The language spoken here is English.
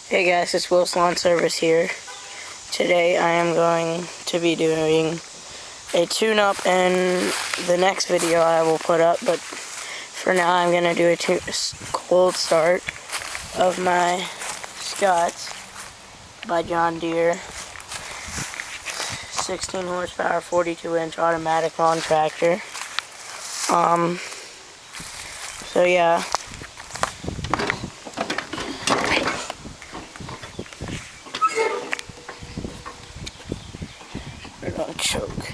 Hey guys, it's Will's Lawn Service here. Today I am going to be doing a tune-up in the next video I will put up, but for now I'm going to do a cold start of my Scotts by John Deere 16 horsepower 42-inch automatic lawn tractor. So yeah. We're gonna choke.